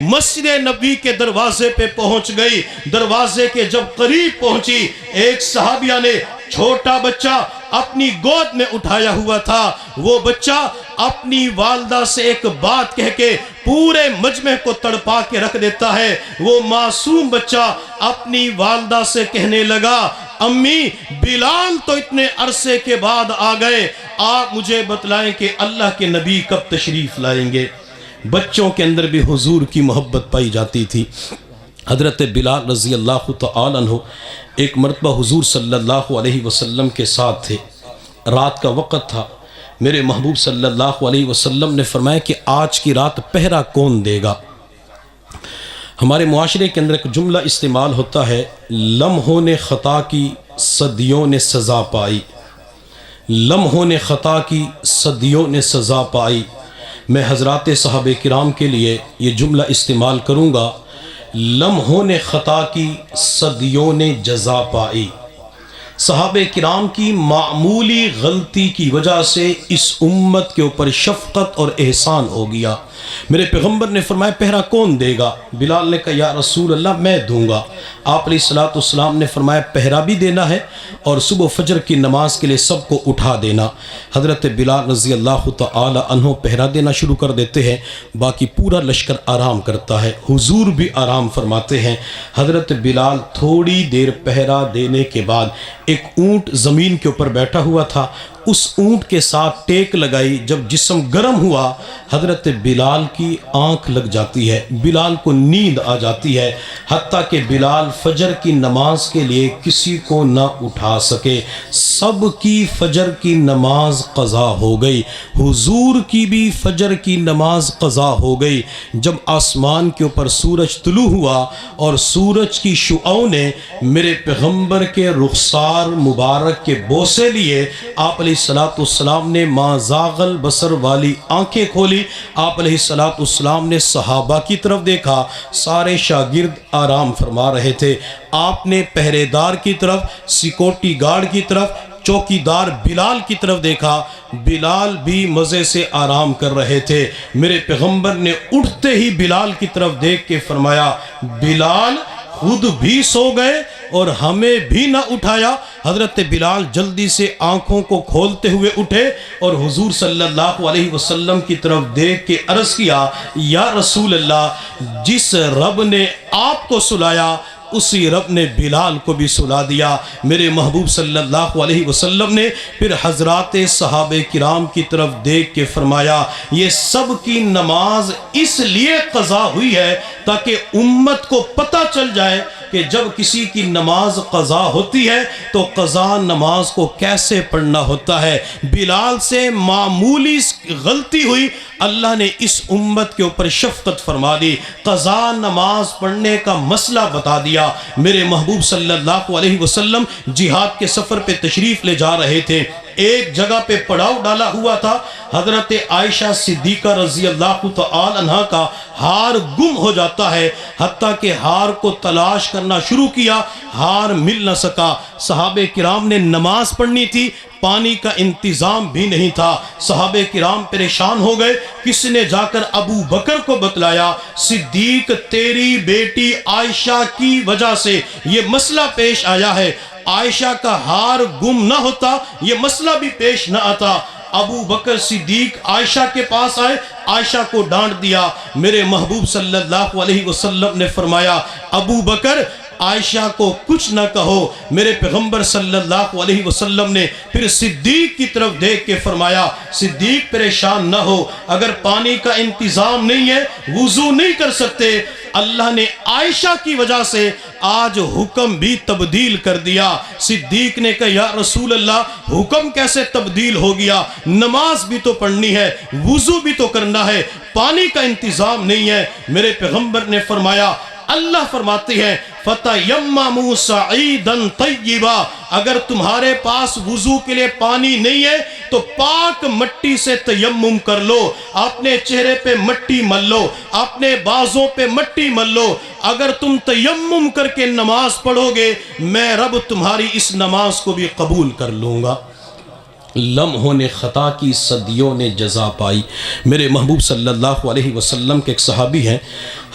مسجد نبی کے دروازے پہ پہنچ گئی۔ دروازے کے جب قریب پہنچی، ایک صحابیہ نے چھوٹا بچہ اپنی گود میں اٹھایا ہوا تھا۔ وہ بچہ اپنی والدہ سے ایک بات کہہ کے پورے مجمع کو تڑپا کے رکھ دیتا ہے۔ وہ معصوم بچہ اپنی والدہ سے کہنے لگا، امی بلال تو اتنے عرصے کے بعد آ گئے، آپ مجھے بتلائیں کہ اللہ کے نبی کب تشریف لائیں گے۔ بچوں کے اندر بھی حضور کی محبت پائی جاتی تھی۔ حضرت بلال رضی اللہ تعالیٰ عنہ ایک مرتبہ حضور صلی اللہ علیہ وسلم کے ساتھ تھے۔ رات کا وقت تھا۔ میرے محبوب صلی اللہ علیہ وسلم نے فرمایا کہ آج کی رات پہرا کون دے گا؟ ہمارے معاشرے کے اندر ایک جملہ استعمال ہوتا ہے، لمحوں نے خطا کی صدیوں نے سزا پائی۔ لمحوں نے خطا کی صدیوں نے سزا پائی۔ میں حضرات صحابہ کرام کے لیے یہ جملہ استعمال کروں گا، لمحوں نے خطا کی صدیوں نے جزا پائی۔ صحابہ کرام کی معمولی غلطی کی وجہ سے اس امت کے اوپر شفقت اور احسان ہو گیا۔ میرے پیغمبر نے فرمایا پہرا کون دے گا؟ بلال نے کہا یا رسول اللہ میں دوں گا۔ آپ علیہ السلام نے فرمایا پہرا بھی دینا ہے اور صبح فجر کی نماز کے لیے سب کو اٹھا دینا۔ حضرت بلال رضی اللہ تعالی عنہ پہرا دینا شروع کر دیتے ہیں، باقی پورا لشکر آرام کرتا ہے، حضور بھی آرام فرماتے ہیں۔ حضرت بلال تھوڑی دیر پہرا دینے کے بعد ایک اونٹ زمین کے اوپر بیٹھا ہوا تھا، اس اونٹ کے ساتھ ٹیک لگائی۔ جب جسم گرم ہوا حضرت بلال کی آنکھ لگ جاتی ہے، بلال کو نیند آ جاتی ہے، حتیٰ کہ بلال فجر کی نماز کے لیے کسی کو نہ اٹھا سکے۔ سب کی فجر کی نماز قضا ہو گئی، حضور کی بھی فجر کی نماز قضا ہو گئی۔ جب آسمان کے اوپر سورج طلوع ہوا اور سورج کی شعاعوں نے میرے پیغمبر کے رخسار مبارک کے بوسے لیے، آپ علیہ السلام نے ما زاغ البصر والی آنکھیں کھولی۔ آپ علیہ السلام نے صحابہ کی طرف دیکھا، سارے شاگرد آرام فرما رہے تھے۔ آپ نے پہرے دار کی طرف، سیکورٹی گارڈ کی طرف، چوکیدار بلال کی طرف دیکھا، بلال بھی مزے سے آرام کر رہے تھے۔ میرے پیغمبر نے اٹھتے ہی بلال کی طرف دیکھ کے فرمایا بلال خود بھی سو گئے اور ہمیں بھی نہ اٹھایا۔ حضرت بلال جلدی سے آنکھوں کو کھولتے ہوئے اٹھے اور حضور صلی اللہ علیہ وسلم کی طرف دیکھ کے عرض کیا یا رسول اللہ، جس رب نے آپ کو سلایا اسی رب نے بلال کو بھی سلا دیا۔ میرے محبوب صلی اللہ علیہ وسلم نے پھر حضرات صحابہ کرام کی طرف دیکھ کے فرمایا یہ سب کی نماز اس لیے قضا ہوئی ہے تاکہ امت کو پتہ چل جائے کہ جب کسی کی نماز قضا ہوتی ہے تو قضا نماز کو کیسے پڑھنا ہوتا ہے۔ بلال سے معمولی غلطی ہوئی، اللہ نے اس امت کے اوپر شفقت فرما دی، قضا نماز پڑھنے کا مسئلہ بتا دیا۔ میرے محبوب صلی اللہ علیہ وسلم جہاد کے سفر پہ تشریف لے جا رہے تھے، ایک جگہ پہ پڑاؤ ڈالا ہوا تھا، حضرت عائشہ صدیقہ رضی اللہ تعالی عنہ کا ہار گم ہو جاتا ہے، حتیٰ کہ ہار کو تلاش کرنا شروع کیا، ہار مل نہ سکا۔ صحابہ کرام نے نماز پڑھنی تھی، پانی کا انتظام بھی نہیں تھا، صحابہ کرام پریشان ہو گئے۔ کس نے جا کر ابو بکر کو بتلایا، صدیق تیری بیٹی عائشہ کی وجہ سے یہ مسئلہ پیش آیا ہے، عائشہ کا ہار گم نہ ہوتا یہ مسئلہ بھی پیش نہ آتا۔ ابو بکر صدیق عائشہ کے پاس آئے، عائشہ کو ڈانٹ دیا۔ میرے محبوب صلی اللہ علیہ وسلم نے فرمایا ابو بکر عائشہ کو کچھ نہ کہو۔ میرے پیغمبر صلی اللہ علیہ وسلم نے پھر صدیق کی طرف دیکھ کے فرمایا صدیق پریشان نہ ہو، اگر پانی کا انتظام نہیں ہے وضو نہیں کر سکتے، اللہ نے عائشہ کی وجہ سے آج حکم بھی تبدیل کر دیا۔ صدیق نے کہا یا رسول اللہ حکم کیسے تبدیل ہو گیا، نماز بھی تو پڑھنی ہے، وضو بھی تو کرنا ہے، پانی کا انتظام نہیں ہے۔ میرے پیغمبر نے فرمایا اللہ فرماتے ہیں فَتَيَمَّمُوا صَعِيدًا طَيِّبًا، اگر تمہارے پاس وضو کے لیے پانی نہیں ہے تو پاک مٹی سے تیمم کر لو، اپنے چہرے پہ مٹی مل لو، اپنے بازوں پہ مٹی مل لو، اگر تم تیمم کر کے نماز پڑھو گے میں رب تمہاری اس نماز کو بھی قبول کر لوں گا۔ لمحوں نے خطا کی، صدیوں نے جزا پائی۔ میرے محبوب صلی اللہ علیہ وسلم کے ایک صحابی ہیں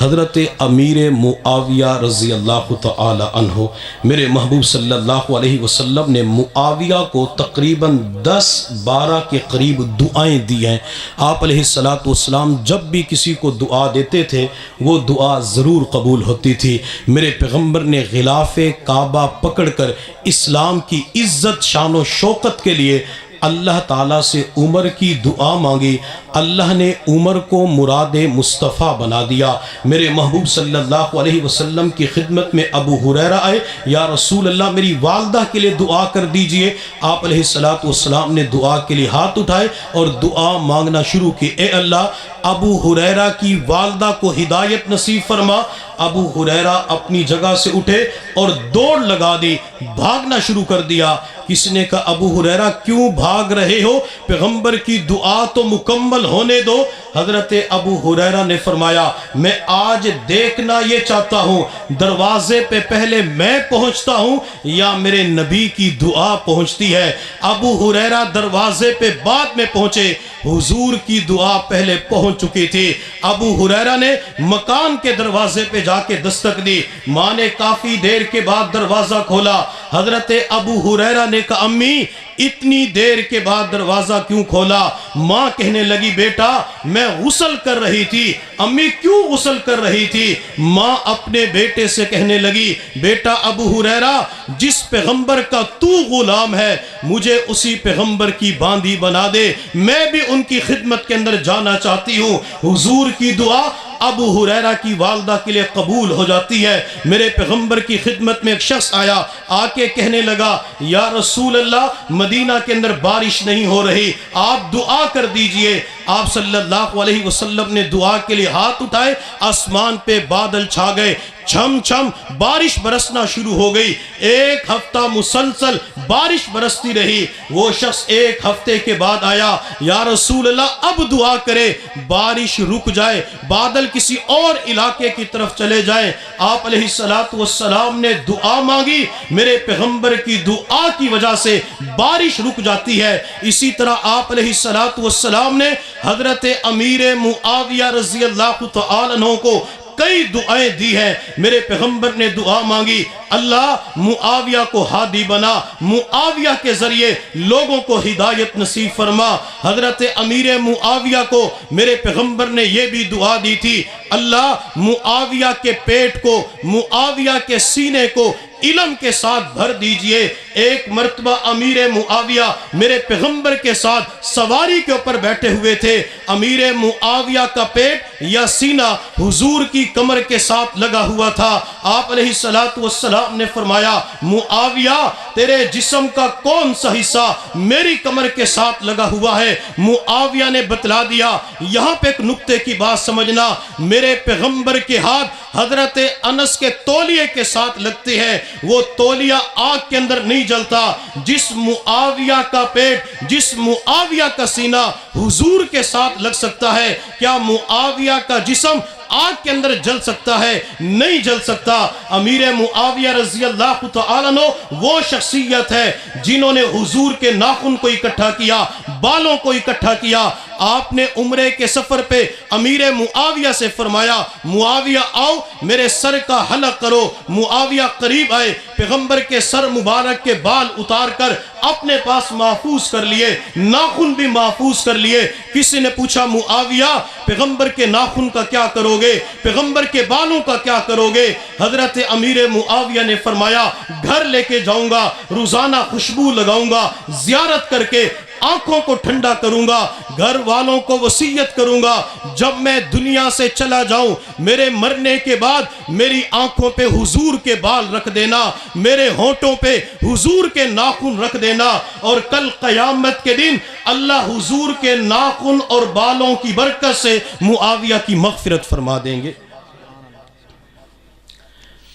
حضرت امیر معاویہ رضی اللہ تعالی عنہ۔ میرے محبوب صلی اللہ علیہ وسلم نے معاویہ کو تقریباً 10-12 کے قریب دعائیں دی ہیں۔ آپ علیہ السلام جب بھی کسی کو دعا دیتے تھے وہ دعا ضرور قبول ہوتی تھی۔ میرے پیغمبر نے غلاف کعبہ پکڑ کر اسلام کی عزت، شان و شوکت کے لیے اللہ تعالیٰ سے عمر کی دعا مانگی۔ اللہ نے عمر کو مراد مصطفیٰ بنا دیا۔ میرے محبوب صلی اللہ علیہ وسلم کی خدمت میں ابو ہریرہ آئے، یا رسول اللہ میری والدہ کے لیے دعا کر دیجئے۔ آپ علیہ السلام نے دعا کے لیے ہاتھ اٹھائے اور دعا مانگنا شروع کی، اے اللہ ابو ہریرہ کی والدہ کو ہدایت نصیب فرما۔ ابو ہریرہ اپنی جگہ سے اٹھے اور دوڑ لگا دی، بھاگنا شروع کر دیا۔ کسی نے کہا ابو ہریرہ کیوں بھاگ رہے ہو؟ پیغمبر کی دعا تو مکمل ہونے دو۔ حضرت ابو ہریرہ نے فرمایا میں آج دیکھنا یہ چاہتا ہوں دروازے پہ پہلے میں پہنچتا ہوں یا میرے نبی کی دعا پہنچتی ہے۔ ابو ہریرہ دروازے پہ بعد میں پہنچے، حضور کی دعا پہلے پہنچ چکی تھی۔ ابو ہریرہ نے مکان کے دروازے پہ جا کے دستک دی، ماں نے کافی دیر کے بعد دروازہ کھولا۔ حضرت ابو ہریرہ نے کہا امی اتنی دیر کے بعد دروازہ کیوں کھولا؟ ماں کہنے لگی بیٹا میں غسل کر رہی تھی۔ امی کیوں غسل کر رہی تھی؟ ماں اپنے بیٹے سے کہنے لگی بیٹا ابو ہریرہ جس پیغمبر کا تو غلام ہے مجھے اسی پیغمبر کی باندی بنا دے، میں بھی ان کی خدمت کے اندر جانا چاہتی ہوں۔ حضور کی دعا ابو ہریرہ کی والدہ کے لیے قبول ہو جاتی ہے۔ میرے پیغمبر کی خدمت میں ایک شخص آیا، آ کے کہنے لگا یا رسول اللہ مدینہ کے اندر بارش نہیں ہو رہی، آپ دعا کر دیجئے۔ آپ صلی اللہ علیہ وسلم نے دعا کے لیے ہاتھ اٹھائے، آسمان پہ بادل چھا گئے، چھم چھم بارش برسنا شروع ہو گئی۔ ایک ہفتہ مسلسل بارش برستی رہی۔ وہ شخص ایک ہفتے کے بعد آیا، یا رسول اللہ اب دعا کرے بارش رک جائے، بادل کسی اور علاقے کی طرف چلے جائیں۔ آپ علیہ السلام نے دعا مانگی، میرے پیغمبر کی دعا کی وجہ سے بارش رک جاتی ہے۔ اسی طرح آپ علیہ السلام نے حضرت امیر معاویہ رضی اللہ تعالی عنہ کو کئی دعائیں دی ہیں۔ میرے پیغمبر نے دعا مانگی اللہ معاویہ کو ہادی بنا، معاویہ کے ذریعے لوگوں کو ہدایت نصیب فرما۔ حضرت امیر معاویہ کو میرے پیغمبر نے یہ بھی دعا دی تھی اللہ معاویہ کے پیٹ کو، معاویہ کے سینے کو علم کے ساتھ بھر دیجئے۔ ایک مرتبہ امیر معاویہ میرے پیغمبر کے ساتھ سواری کے اوپر بیٹھے ہوئے تھے، امیر معاویہ کا پیٹ یا سینہ حضور کی کمر کے ساتھ لگا ہوا تھا۔ آپ علیہ السلام نے فرمایا معاویہ تیرے جسم کا کون سا حصہ میری کمر کے ساتھ لگا ہوا ہے؟ معاویہ نے بتلا دیا۔ یہاں پہ ایک نکتے کی بات سمجھنا، میرے پیغمبر کے ہاتھ حضرت انس کے تولیے کے ساتھ لگتے ہیں، وہ تولیہ آگ کے اندر نہیں جلتا۔ جس معاویہ کا پیٹ، جس معاویہ کا سینہ حضور کے ساتھ لگ سکتا ہے، کیا معاویہ کا جسم آگ کے اندر جل سکتا ہے؟ نہیں جل سکتا۔ امیر معاویہ رضی اللہ تعالیٰ عنہ وہ شخصیت ہے جنہوں نے حضور کے ناخن کو اکٹھا کیا، بالوں کو اکٹھا کیا۔ آپ نے عمرے کے سفر پہ امیر معاویہ سے فرمایا معاویہ آؤ میرے سر کا حلق کرو۔ معاویہ قریب آئے، پیغمبر کے سر مبارک کے بال اتار کر اپنے پاس محفوظ کر لیے، ناخن بھی محفوظ کر لیے۔ کسی نے پوچھا معاویہ پیغمبر کے ناخن کا کیا کرو گے، پیغمبر کے بالوں کا کیا کرو گے؟ حضرت امیر معاویہ نے فرمایا گھر لے کے جاؤں گا، روزانہ خوشبو لگاؤں گا، زیارت کر کے آنکھوں کو ٹھنڈا کروں گا، گھر والوں کو وصیت کروں گا جب میں دنیا سے چلا جاؤں میرے مرنے کے بعد میری آنکھوں پہ حضور کے بال رکھ دینا، میرے ہونٹوں پہ حضور کے ناخن رکھ دینا، اور کل قیامت کے دن اللہ حضور کے ناخن اور بالوں کی برکت سے معاویہ کی مغفرت فرما دیں گے۔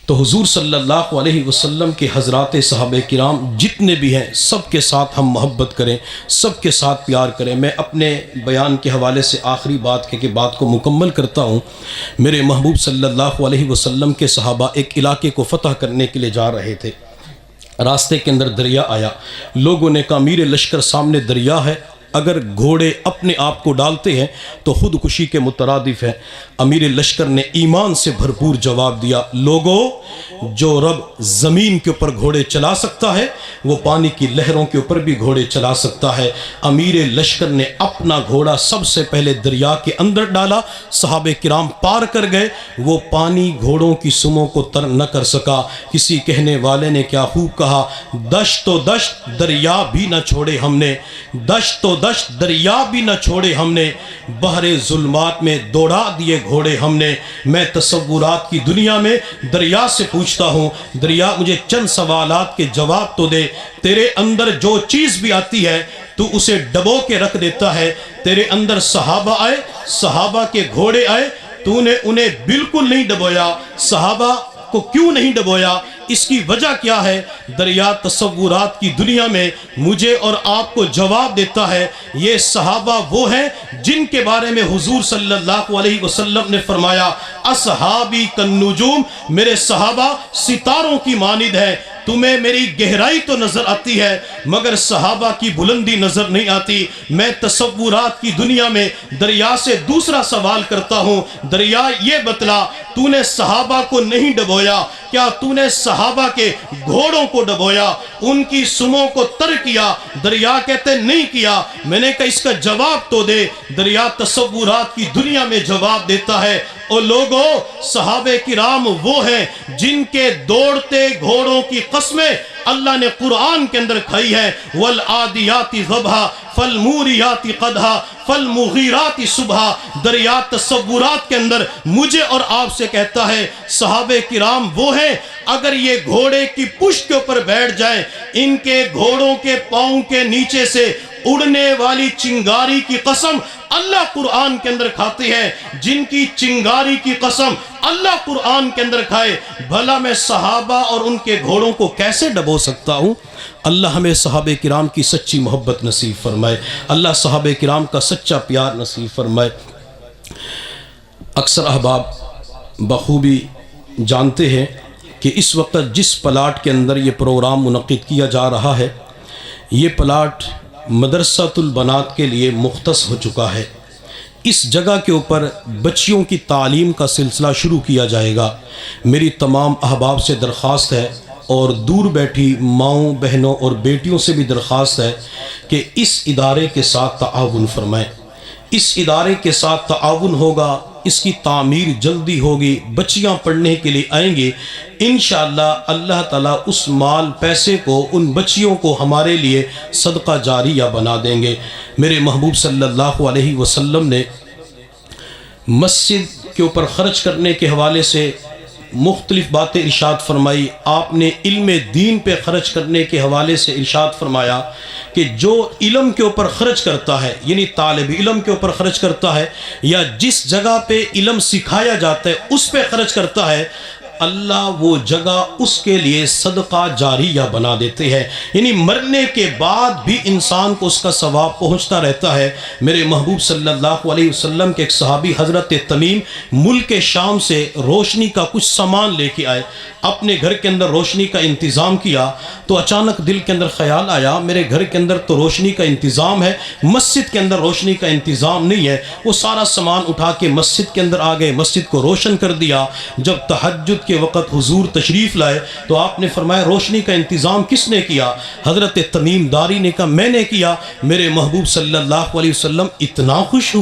تو حضور صلی اللہ علیہ وسلم کے حضرات صحابہ کرام جتنے بھی ہیں سب کے ساتھ ہم محبت کریں، سب کے ساتھ پیار کریں۔ میں اپنے بیان کے حوالے سے آخری بات کے بات کو مکمل کرتا ہوں۔ میرے محبوب صلی اللہ علیہ وسلم کے صحابہ ایک علاقے کو فتح کرنے کے لیے جا رہے تھے۔ راستے کے اندر دریا آیا، لوگوں نے کہا امیر لشکر سامنے دریا ہے، اگر گھوڑے اپنے آپ کو ڈالتے ہیں تو خودکشی کے مترادف ہے۔ امیر لشکر نے ایمان سے بھرپور جواب دیا، لوگوں جو رب زمین کے اوپر گھوڑے چلا سکتا ہے وہ پانی کی لہروں کے اوپر بھی گھوڑے چلا سکتا ہے۔ امیر لشکر نے اپنا گھوڑا سب سے پہلے دریا کے اندر ڈالا، صحابہ کرام پار کر گئے، وہ پانی گھوڑوں کی سموں کو تر نہ کر سکا۔ کسی کہنے والے نے کیا خوب کہا، دشت و دشت دریا بھی نہ چھوڑے ہم نے، دشت و دشت دریا بھی نہ چھوڑے ہم نے، بحر ظلمات میں دوڑا دیے گھوڑے ہم نے۔ میں تصورات کی دنیا میں دریا سے پوچھتا ہوں، دریا مجھے چند سوالات کے جواب تو دے، تیرے اندر جو چیز بھی آتی ہے تو اسے ڈبو کے رکھ دیتا ہے۔ تیرے اندر صحابہ آئے، صحابہ کے گھوڑے آئے، تو نے انہیں بالکل نہیں ڈبویا۔ صحابہ کو کیوں نہیں ڈبویا؟ اس کی وجہ کیا ہے؟ دریا تصورات کی دنیا میں مجھے اور آپ کو جواب دیتا ہے۔ یہ صحابہ وہ ہیں جن کے بارے میں حضور صلی اللہ علیہ وسلم نے فرمایا، اصحابی کالنجوم، میرے صحابہ ستاروں کی مانند ہے۔ تمہیں میری گہرائی تو نظر آتی ہے مگر صحابہ کی بلندی نظر نہیں آتی۔ میں تصورات کی دنیا میں دریا سے دوسرا سوال کرتا ہوں، دریا یہ بتلا، تو نے صحابہ کو نہیں ڈبویا، کیا تو نے صحابہ کے گھوڑوں کو ڈبویا، ان کی سموں کو تر کیا؟ دریا کہتے نہیں کیا۔ میں نے کہا اس کا جواب تو دے۔ دریا تصورات کی دنیا میں جواب دیتا ہے، اور لوگوں صحابہ کرام وہ ہیں جن کے دوڑتے گھوڑوں کی قسمیں اللہ نے قرآن کے اندر کھائی ہے، والعادیات ضبحا فالموریات قدحا فالمغیرات صبحا۔ دریا تصورات کے اندر مجھے اور آپ سے کہتا ہے صحابہ کرام وہ ہیں، اگر یہ گھوڑے کی پشت کے اوپر بیٹھ جائیں، ان کے گھوڑوں کے پاؤں کے نیچے سے اڑنے والی چنگاری کی قسم اللہ قرآن کے اندر کھاتے ہیں، جن کی چنگاری کی قسم اللہ قرآن کے اندر کھائے، بھلا میں صحابہ اور ان کے گھوڑوں کو کیسے ڈبو سکتا ہوں؟ اللہ ہمیں صحابہ کرام کی سچی محبت نصیب فرمائے، اللہ صحابہ کرام کا سچا پیار نصیب فرمائے۔ اکثر احباب بخوبی جانتے ہیں کہ اس وقت جس پلاٹ کے اندر یہ پروگرام منعقد کیا جا رہا ہے، یہ پلاٹ مدرسۃ البنات کے لیے مختص ہو چکا ہے۔ اس جگہ کے اوپر بچیوں کی تعلیم کا سلسلہ شروع کیا جائے گا۔ میری تمام احباب سے درخواست ہے اور دور بیٹھی ماؤں، بہنوں اور بیٹیوں سے بھی درخواست ہے کہ اس ادارے کے ساتھ تعاون فرمائیں۔ اس ادارے کے ساتھ تعاون ہوگا، اس کی تعمیر جلدی ہوگی، بچیاں پڑھنے کے لیے آئیں گے، انشاءاللہ اللہ تعالیٰ اس مال پیسے کو، ان بچیوں کو ہمارے لیے صدقہ جاریہ بنا دیں گے۔ میرے محبوب صلی اللہ علیہ وسلم نے مسجد کے اوپر خرچ کرنے کے حوالے سے مختلف باتیں ارشاد فرمائی۔ آپ نے علم دین پہ خرچ کرنے کے حوالے سے ارشاد فرمایا کہ جو علم کے اوپر خرچ کرتا ہے، یعنی طالب علم کے اوپر خرچ کرتا ہے یا جس جگہ پہ علم سکھایا جاتا ہے اس پہ خرچ کرتا ہے، اللہ وہ جگہ اس کے لیے صدقہ جاریہ بنا دیتے ہیں، یعنی مرنے کے بعد بھی انسان کو اس کا ثواب پہنچتا رہتا ہے۔ میرے محبوب صلی اللہ علیہ وسلم کے ایک صحابی حضرت تمیم ملک شام سے روشنی کا کچھ سامان لے کے آئے، اپنے گھر کے اندر روشنی کا انتظام کیا تو اچانک دل کے اندر خیال آیا میرے گھر کے اندر تو روشنی کا انتظام ہے، مسجد کے اندر روشنی کا انتظام نہیں ہے۔ وہ سارا سامان اٹھا کے مسجد کے اندر آ گئے، مسجد کو روشن کر دیا۔ جب تہجد کے وقت حضور تشریف لائے تو آپ نے فرمایا روشنی کا انتظام کس نے کیا؟ حضرت تمیم داری نے کہا میں نے کیا۔ میرے محبوب صلی اللہ علیہ وسلم اتنا خوش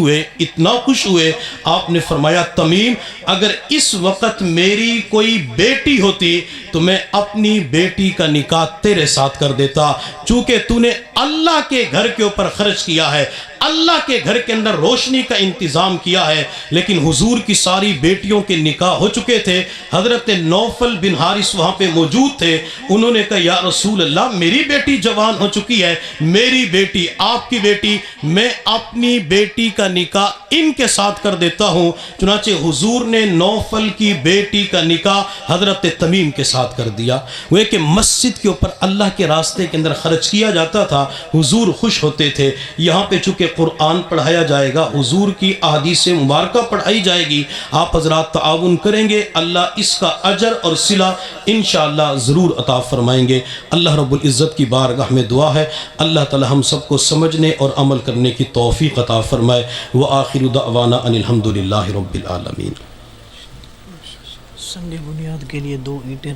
ہوئے، آپ نے فرمایا تمیم اگر اس وقت میری کوئی بیٹی ہوتی تو میں اپنی بیٹی کا نکاح تیرے ساتھ کر دیتا، چونکہ تو نے اللہ کے گھر کے اوپر خرچ کیا ہے، اللہ کے گھر کے اندر روشنی کا انتظام کیا ہے۔ لیکن حضور کی ساری بیٹیوں کے نکاح ہو چکے تھے، حضرت نوفل بن حارث وہاں پہ موجود تھے، انہوں نے کہا یا رسول اللہ میری بیٹی جوان ہو چکی ہے، میری بیٹی آپ کی بیٹی، میں اپنی بیٹی کا نکاح ان کے ساتھ کر دیتا ہوں۔ چنانچہ حضور نے نوفل کی بیٹی کا نکاح حضرت تمیم کے ساتھ کر دیا۔ وہ کہ مسجد کے اوپر اللہ کے راستے کے اندر خرچ کیا جاتا تھا، حضور خوش ہوتے تھے۔ یہاں پہ چونکہ قرآن پڑھایا جائے گا، حضور کی احادیث مبارکہ پڑھائی جائے گی، آپ حضرات تعاون کریں گے، اللہ اس کا اجر اور صلہ انشاءاللہ ضرور عطا فرمائیں گے۔ اللہ رب العزت کی بارگاہ میں دعا ہے اللہ تعالی ہم سب کو سمجھنے اور عمل کرنے کی توفیق عطا فرمائے۔ وآخر دعوانا ان الحمدللہ رب العالمین۔ سنگ بنیاد کے لیے 2 اینٹیں